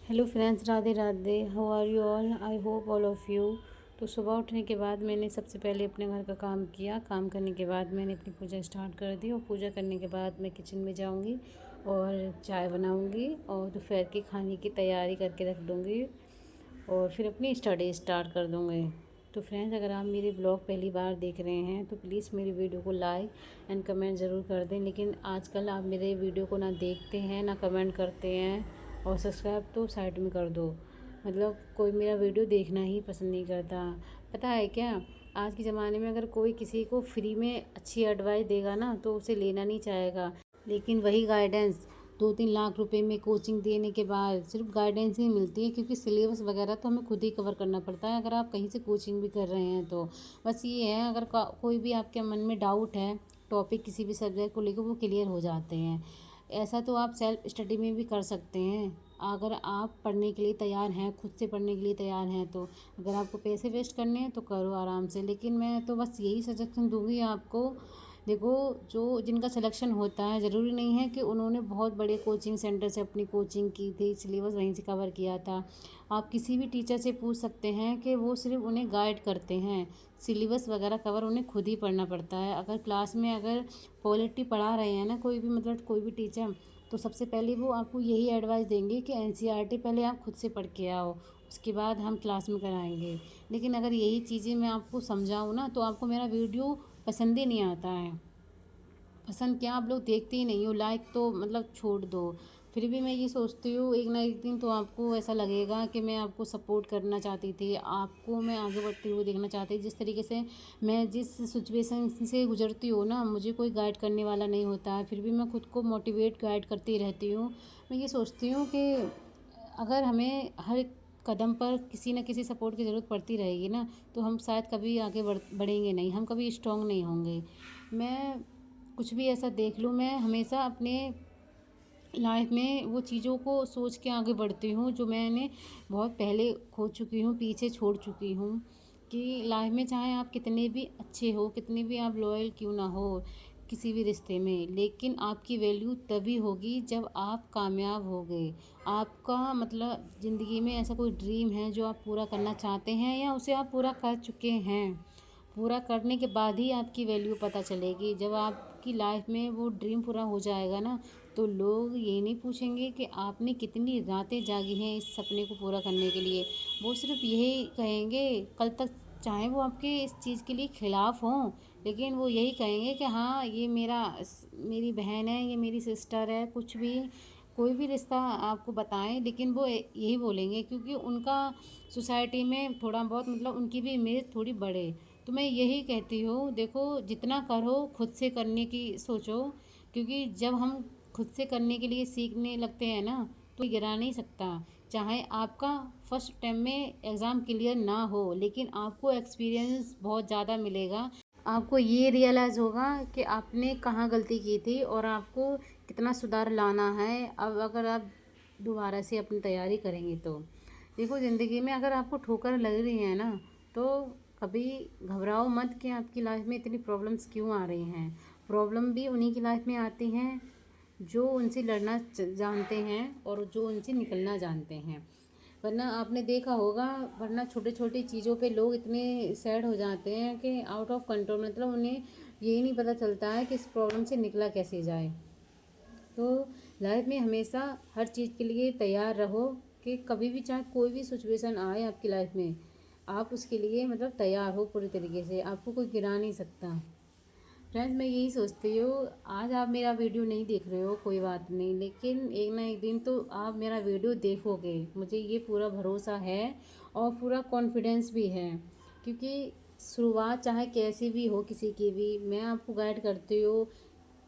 Hello friends, Radhe Radhe. How are you all? I hope all of you. तो सुबह उठने के बाद मैंने सबसे पहले अपने घर का काम किया। काम करने के बाद मैंने अपनी पूजा स्टार्ट कर दी और पूजा करने के बाद मैं किचन में जाऊंगी और चाय बनाऊंगी और दोपहर की खाने की तैयारी करके रख दूंगी और फिर अपनी स्टडी स्टार्ट कर दूंगी। तो फ्रेंड्स, अगर आप मेरे ब्लॉग पहली बार देख रहे हैं तो प्लीज़ मेरी वीडियो को लाइक एंड कमेंट ज़रूर कर दें। लेकिन आजकल आप मेरे वीडियो को ना देखते हैं ना कमेंट करते हैं, और सब्सक्राइब तो साइड में कर दो। मतलब कोई मेरा वीडियो देखना ही पसंद नहीं करता। पता है क्या, आज के ज़माने में अगर कोई किसी को फ्री में अच्छी एडवाइस देगा ना तो उसे लेना नहीं चाहेगा। लेकिन वही गाइडेंस 2-3 लाख रुपए में कोचिंग देने के बाद सिर्फ गाइडेंस ही मिलती है, क्योंकि सिलेबस वगैरह तो हमें खुद ही कवर करना पड़ता है अगर आप कहीं से कोचिंग भी कर रहे हैं तो। बस ये है, अगर कोई भी आपके मन में डाउट है टॉपिक किसी भी सब्जेक्ट को लेकर, वो क्लियर हो जाते हैं। ऐसा तो आप सेल्फ स्टडी में भी कर सकते हैं अगर आप पढ़ने के लिए तैयार हैं, खुद से पढ़ने के लिए तैयार हैं तो। अगर आपको पैसे वेस्ट करने हैं तो करो आराम से। लेकिन मैं तो बस यही सजेशन दूंगी आपको। देखो, जो जिनका सिलेक्शन होता है ज़रूरी नहीं है कि उन्होंने बहुत बड़े कोचिंग सेंटर से अपनी कोचिंग की थी, सिलेबस वहीं से कवर किया था। आप किसी भी टीचर से पूछ सकते हैं कि वो सिर्फ उन्हें गाइड करते हैं, सिलेबस वगैरह कवर उन्हें खुद ही पढ़ना पड़ता है। अगर क्लास में अगर पॉलिटी पढ़ा रहे हैं ना कोई भी, मतलब कोई भी टीचर, तो सबसे पहले वो आपको यही एडवाइस देंगे कि एनसीईआरटी पहले आप खुद से पढ़ के आओ, उसके बाद हम क्लास में कराएंगे। लेकिन अगर यही चीज़ें मैं आपको समझाऊँ ना तो आपको मेरा वीडियो पसंद ही नहीं आता है। पसंद क्या, आप लोग देखते ही नहीं हो, लाइक तो मतलब छोड़ दो। फिर भी मैं ये सोचती हूँ एक ना एक दिन तो आपको ऐसा लगेगा कि मैं आपको सपोर्ट करना चाहती थी, आपको मैं आगे बढ़ते हुए देखना चाहती थी। जिस तरीके से मैं जिस सिचुएशन से गुजरती हूँ ना, मुझे कोई गाइड करने वाला नहीं होता है, फिर भी मैं खुद को मोटिवेट गाइड करती रहती हूँ। मैं ये सोचती हूँ कि अगर हमें हर कदम पर किसी न किसी सपोर्ट की ज़रूरत पड़ती रहेगी ना, तो हम शायद कभी आगे बढ़ेंगे नहीं, हम कभी स्ट्रांग नहीं होंगे। मैं कुछ भी ऐसा देख लूँ, मैं हमेशा अपने लाइफ में वो चीज़ों को सोच के आगे बढ़ती हूँ जो मैंने बहुत पहले खो चुकी हूँ, पीछे छोड़ चुकी हूँ। कि लाइफ में चाहे आप कितने भी अच्छे हो, कितने भी आप लॉयल क्यों ना हो किसी भी रिश्ते में, लेकिन आपकी वैल्यू तभी होगी जब आप कामयाब हो गए। आपका मतलब ज़िंदगी में ऐसा कोई ड्रीम है जो आप पूरा करना चाहते हैं या उसे आप पूरा कर चुके हैं। पूरा करने के बाद ही आपकी वैल्यू पता चलेगी। जब आपकी लाइफ में वो ड्रीम पूरा हो जाएगा ना, तो लोग ये नहीं पूछेंगे कि आपने कितनी रातें जागी हैं इस सपने को पूरा करने के लिए। वो सिर्फ यही कहेंगे कल तक, चाहे वो आपके इस चीज़ के लिए ख़िलाफ़ हों, लेकिन वो यही कहेंगे कि हाँ, ये मेरी बहन है, ये मेरी सिस्टर है। कुछ भी कोई भी रिश्ता आपको बताएं, लेकिन वो यही बोलेंगे, क्योंकि उनका सोसाइटी में थोड़ा बहुत मतलब उनकी भी इमेज थोड़ी बढ़े। तो मैं यही कहती हूँ, देखो जितना करो खुद से करने की सोचो, क्योंकि जब हम खुद से करने के लिए सीखने लगते हैं ना तो गिरा नहीं सकता। चाहे आपका फर्स्ट टाइम में एग्ज़ाम क्लियर ना हो, लेकिन आपको एक्सपीरियंस बहुत ज़्यादा मिलेगा। आपको ये रियलाइज़ होगा कि आपने कहाँ गलती की थी और आपको कितना सुधार लाना है अब अगर आप दोबारा से अपनी तैयारी करेंगे तो। देखो, ज़िंदगी में अगर आपको ठोकर लग रही है ना, तो कभी घबराओ मत कि आपकी लाइफ में इतनी प्रॉब्लम्स क्यों आ रही हैं। प्रॉब्लम भी उन्हीं की लाइफ में आती हैं जो उनसे लड़ना जानते हैं और जो उनसे निकलना जानते हैं। वरना आपने देखा होगा, वरना छोटे छोटी चीज़ों पे लोग इतने सैड हो जाते हैं कि आउट ऑफ कंट्रोल, मतलब उन्हें यही नहीं पता चलता है कि इस प्रॉब्लम से निकला कैसे जाए। तो लाइफ में हमेशा हर चीज़ के लिए तैयार रहो कि कभी भी चाहे कोई भी सिचुएशन आए आपकी लाइफ में, आप उसके लिए मतलब तैयार हो पूरी तरीके से, आपको कोई गिरा नहीं सकता। फ्रेंड्स, मैं यही सोचती हूँ, आज आप मेरा वीडियो नहीं देख रहे हो कोई बात नहीं, लेकिन एक ना एक दिन तो आप मेरा वीडियो देखोगे, मुझे ये पूरा भरोसा है और पूरा कॉन्फिडेंस भी है। क्योंकि शुरुआत चाहे कैसी भी हो किसी की भी, मैं आपको गाइड करती हूँ।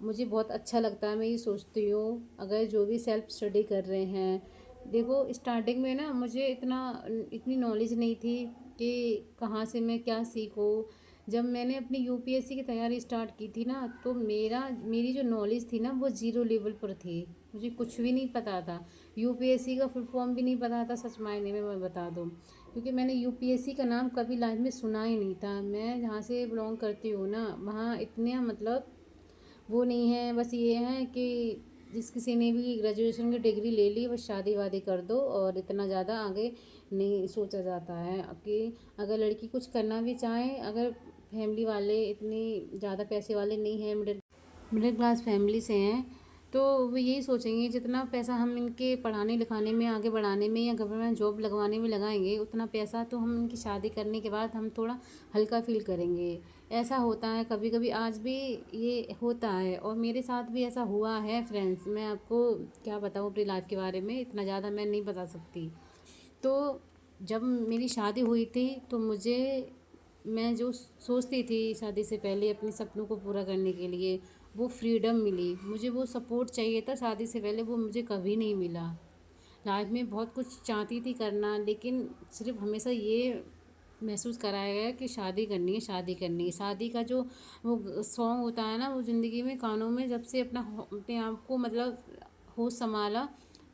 मुझे बहुत अच्छा लगता है। मैं ये सोचती हूँ अगर जो भी सेल्फ स्टडी कर रहे हैं, देखो स्टार्टिंग में ना मुझे इतनी नॉलेज नहीं थी कि कहाँ से मैं क्या सीखूँ। जब मैंने अपनी यूपीएससी की तैयारी स्टार्ट की थी ना, तो मेरी जो नॉलेज थी ना वो ज़ीरो लेवल पर थी। मुझे कुछ भी नहीं पता था, यूपीएससी का फुल फॉर्म भी नहीं पता था, सच मायने में मैं बता दूँ। क्योंकि मैंने यूपीएससी का नाम कभी लाइफ में सुना ही नहीं था। मैं जहाँ से बिलोंग करती हूँ ना, वहाँ इतने मतलब वो नहीं है। बस ये है कि जिस किसी ने भी ग्रेजुएशन की डिग्री ले ली बस शादी वादी कर दो, और इतना ज़्यादा आगे नहीं सोचा जाता है कि अगर लड़की कुछ करना भी चाहे, अगर फैमिली वाले इतनी ज़्यादा पैसे वाले नहीं हैं, मिडिल क्लास फैमिली से हैं, तो वो यही सोचेंगे जितना पैसा हम इनके पढ़ाने लिखाने में, आगे बढ़ाने में या गवर्नमेंट जॉब लगवाने में लगाएंगे, उतना पैसा तो हम इनकी शादी करने के बाद हम थोड़ा हल्का फील करेंगे। ऐसा होता है कभी कभी, आज भी ये होता है और मेरे साथ भी ऐसा हुआ है फ्रेंड्स। मैं आपको क्या बताऊँ अपनी लाइफ के बारे में, इतना ज़्यादा मैं नहीं बता सकती। तो जब मेरी शादी हुई थी तो मैं जो सोचती थी शादी से पहले अपने सपनों को पूरा करने के लिए, वो फ्रीडम मिली मुझे, वो सपोर्ट चाहिए था शादी से पहले, वो मुझे कभी नहीं मिला। लाइफ में बहुत कुछ चाहती थी करना, लेकिन सिर्फ हमेशा ये महसूस कराया गया कि शादी करनी है, शादी करनी है। शादी का जो वो सॉन्ग होता है ना, वो ज़िंदगी में कानों में जब से अपने आप को मतलब होश संभाला,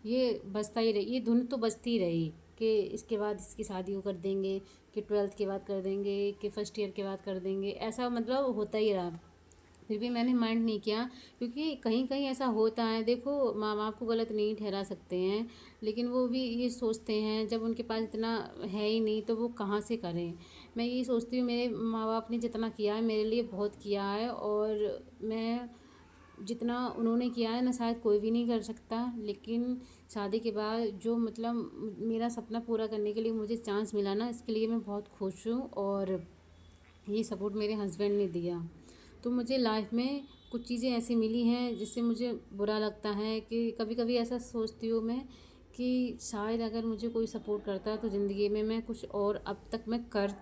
ये बजता ही रही, ये धुन तो बजती ही रही कि इसके बाद इसकी शादी को कर देंगे, कि 12th के बाद कर देंगे, कि फर्स्ट ईयर के बाद कर देंगे, ऐसा मतलब होता ही रहा। फिर भी मैंने माइंड नहीं किया, क्योंकि कहीं कहीं ऐसा होता है। देखो, माँ बाप को गलत नहीं ठहरा सकते हैं, लेकिन वो भी ये सोचते हैं जब उनके पास इतना है ही नहीं तो वो कहाँ से करें। मैं ये सोचती हूँ मेरे माँ बाप ने जितना किया है मेरे लिए बहुत किया है, और मैं जितना उन्होंने किया है ना शायद कोई भी नहीं कर सकता। लेकिन शादी के बाद जो मतलब मेरा सपना पूरा करने के लिए मुझे चांस मिला ना, इसके लिए मैं बहुत खुश हूँ, और ये सपोर्ट मेरे हस्बैंड ने दिया। तो मुझे लाइफ में कुछ चीज़ें ऐसी मिली हैं जिससे मुझे बुरा लगता है कि कभी कभी ऐसा सोचती हूँ मैं कि शायद अगर मुझे कोई सपोर्ट करता तो ज़िंदगी में मैं कुछ और अब तक मैं कर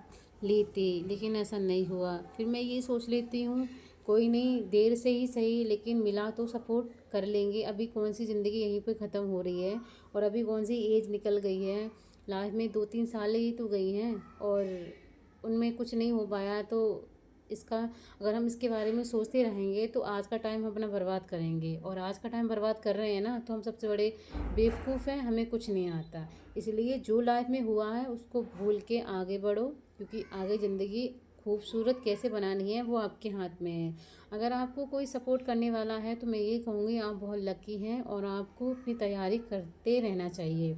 लेती, लेकिन ऐसा नहीं हुआ। फिर मैं ये सोच लेती हूँ कोई नहीं, देर से ही सही लेकिन मिला तो सपोर्ट कर लेंगे। अभी कौन सी ज़िंदगी यहीं पे ख़त्म हो रही है, और अभी कौन सी एज निकल गई है लाइफ में, 2-3 साल ही तो गई हैं, और उनमें कुछ नहीं हो पाया। तो इसका अगर हम इसके बारे में सोचते रहेंगे तो आज का टाइम हम अपना बर्बाद करेंगे, और आज का टाइम बर्बाद कर रहे हैं ना तो हम सबसे बड़े बेवकूफ़ हैं, हमें कुछ नहीं आता। इसलिए जो लाइफ में हुआ है उसको भूल के आगे बढ़ो, क्योंकि आगे ज़िंदगी खूबसूरत कैसे बनानी है वो आपके हाथ में है। अगर आपको कोई सपोर्ट करने वाला है तो मैं ये कहूँगी आप बहुत लकी हैं, और आपको अपनी तैयारी करते रहना चाहिए।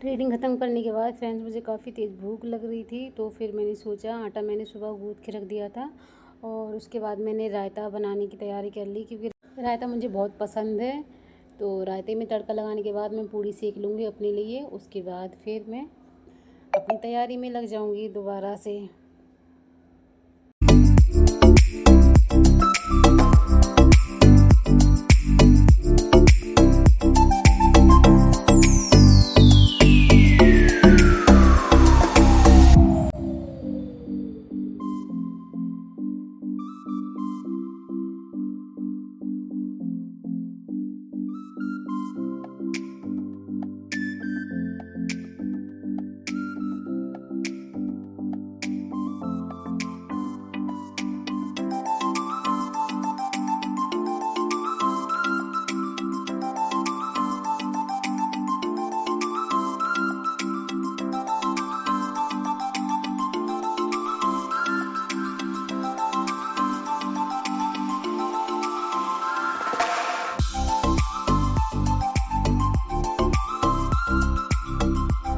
रीडिंग ख़त्म करने के बाद फ्रेंड्स मुझे काफ़ी तेज़ भूख लग रही थी, तो फिर मैंने सोचा आटा मैंने सुबह गूँथ के रख दिया था, और उसके बाद मैंने रायता बनाने की तैयारी कर ली, क्योंकि रायता मुझे बहुत पसंद है। तो रायते में तड़का लगाने के बाद मैं पूड़ी सेक लूँगी अपने लिए, उसके बाद फिर मैं अपनी तैयारी में लग जाऊँगी दोबारा से।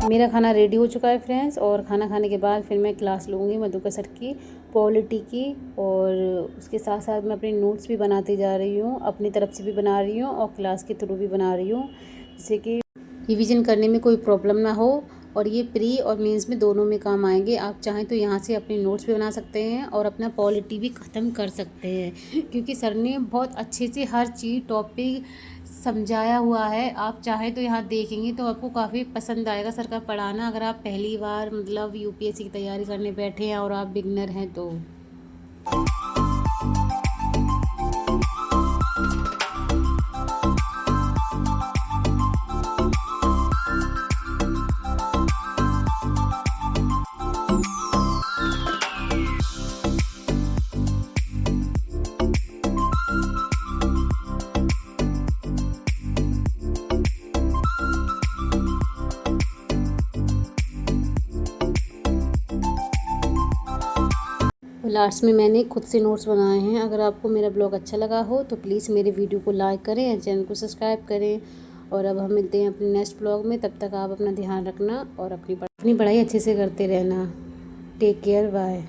मेरा खाना रेडी हो चुका है फ्रेंड्स, और खाना खाने के बाद फिर मैं क्लास लूँगी मधुकर सर की पॉलिटी की, और उसके साथ साथ मैं अपने नोट्स भी बनाती जा रही हूँ, अपनी तरफ से भी बना रही हूँ और क्लास के थ्रू भी बना रही हूँ, जिससे कि रिवीजन करने में कोई प्रॉब्लम ना हो। और ये प्री और मेंस में दोनों में काम आएंगे। आप चाहें तो यहाँ से अपने नोट्स भी बना सकते हैं और अपना पॉलिटी भी ख़त्म कर सकते हैं, क्योंकि सर ने बहुत अच्छे से हर चीज़ टॉपिक समझाया हुआ है, आप चाहे तो यहाँ देखेंगे तो आपको काफ़ी पसंद आएगा सर का पढ़ाना, अगर आप पहली बार मतलब यूपीएससी की तैयारी करने बैठे हैं और आप बिगनर हैं तो। लास्ट में मैंने खुद से नोट्स बनाए हैं। अगर आपको मेरा ब्लॉग अच्छा लगा हो तो प्लीज़ मेरे वीडियो को लाइक करें या चैनल को सब्सक्राइब करें। और अब हम मिलते हैं अपने नेक्स्ट ब्लॉग में, तब तक आप अपना ध्यान रखना और अपनी पढ़ाई अच्छे से करते रहना। Take care, bye.